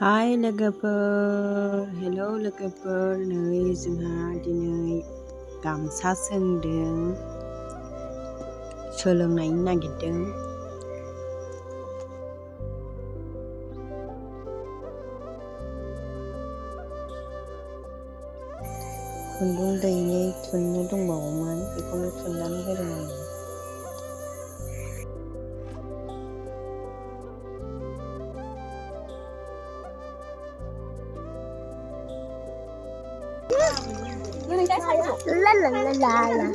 Hai लोगोफोर, hello लोगोफोर, नै जोंहा दिनै गामसा सोंदों, सोलोंनायनो नागिरदों। खुन्दुं दैयै थुननो दंबावोमोन, बेखौनो थुननानै होदों आङो। La la la la la.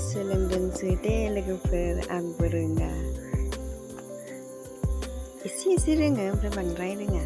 सोलोंदोंसै दे लोगोफोर, आंबो रोङा। एसे रोङो, ओमफ्राय बांद्राय रोङा।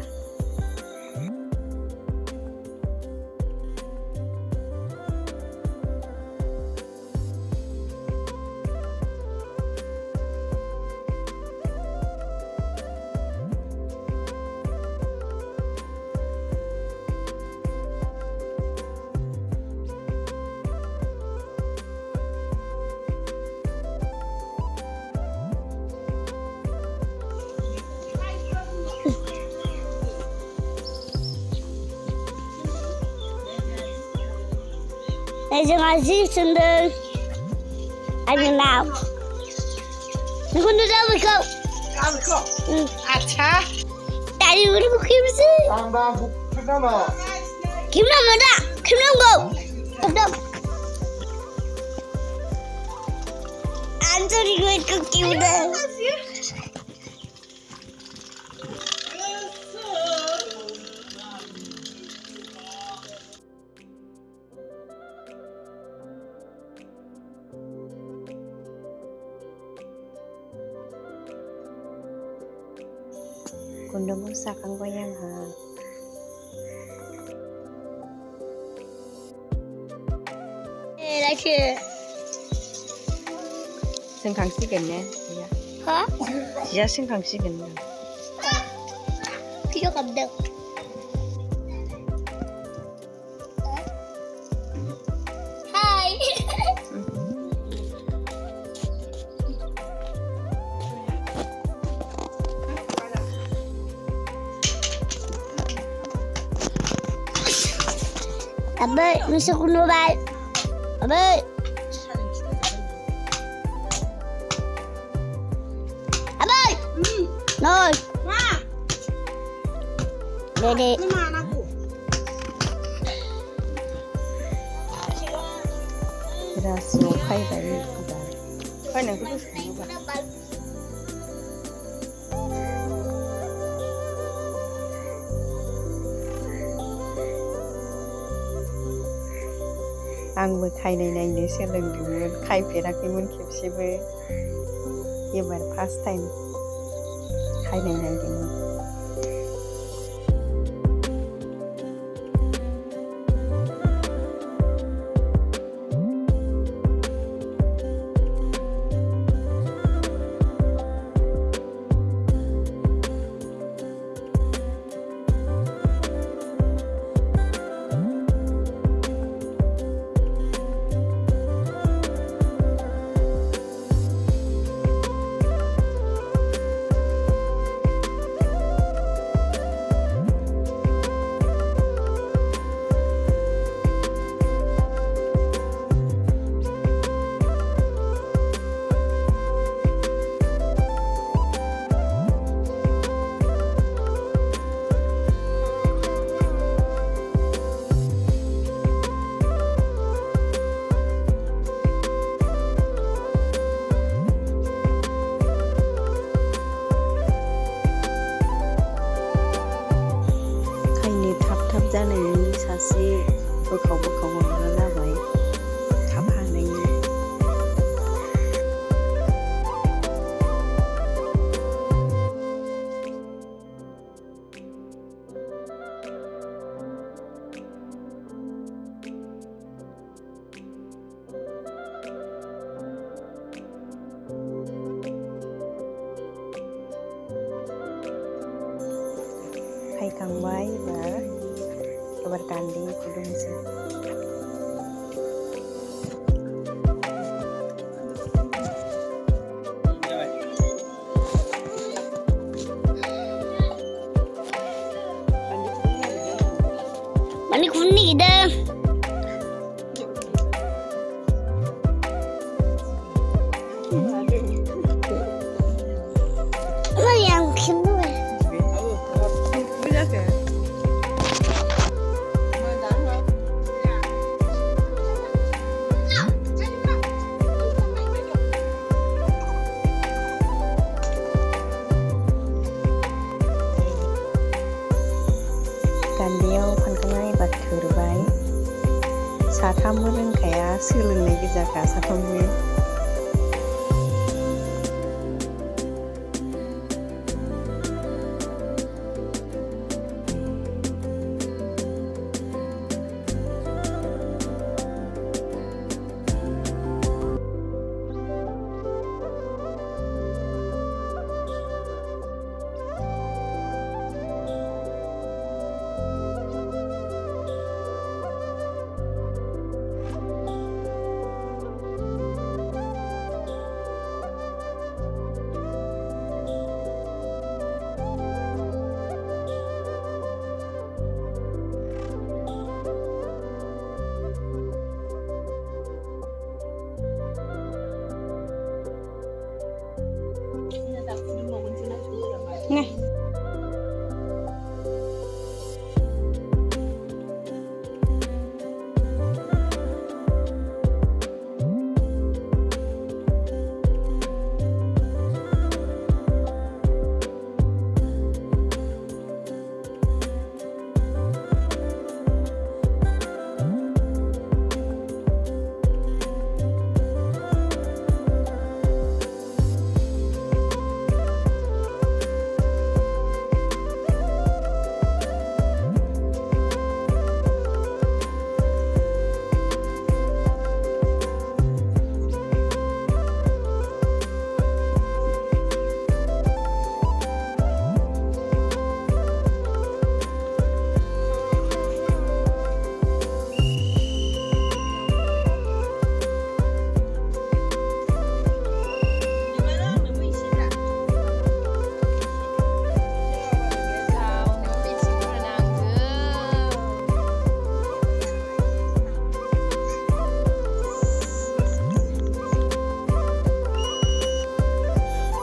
जोंहा जि सोंदों आंनि नाम नोंखौ नुदों बेखौ आच्छा दानि उरखौ खेबसै खेबनांगौ दा खेबनांगौ आन्सरिखौ इखौ खेबदों खुन्दुंखौ साखांबाय आंहा। सोंखांसिगोन ने जिया? जिया सोंखांसिगोन ना? भिडिअ खालामदों। हाय Abe, bisa kuno baik. Abe. Abe. Noi. Ma. Dede. Mana aku? Rasu fayबाय बिदिबा फैनायखौ सोंनोबा आंबो खायनाय नायनो सोलोंदोंमोन, खायफेराखैमोन खेबसेबो। एबार फार्स्ट टाइम खायनाय नायदोंमोन। फुदुंखांबाय एबार गान्दै फुदुंसै। Mani kuning dah. Apa yang kedua? गान्दैयाव फानखांनानै एबार थोरबाय। साथामबो रोंखाया, सोलोंनाय गोजाखा साथामबो। Nih.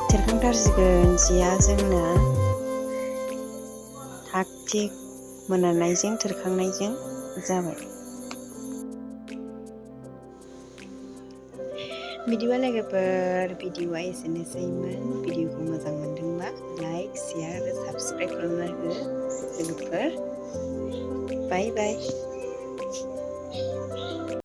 थोरखांथारसिगोन जिया जोंना थाग थिग मोनानायजों थोरखांनायजों जाबाय। बिदिबा लोगोफोर भिडिअआ एसेनोसैमोन। भिडिअखौ मोजां मोनदोंबा लाइक, शेयार आरो साबस्क्राइब खालामना हो लोगोफोर। Bye bye.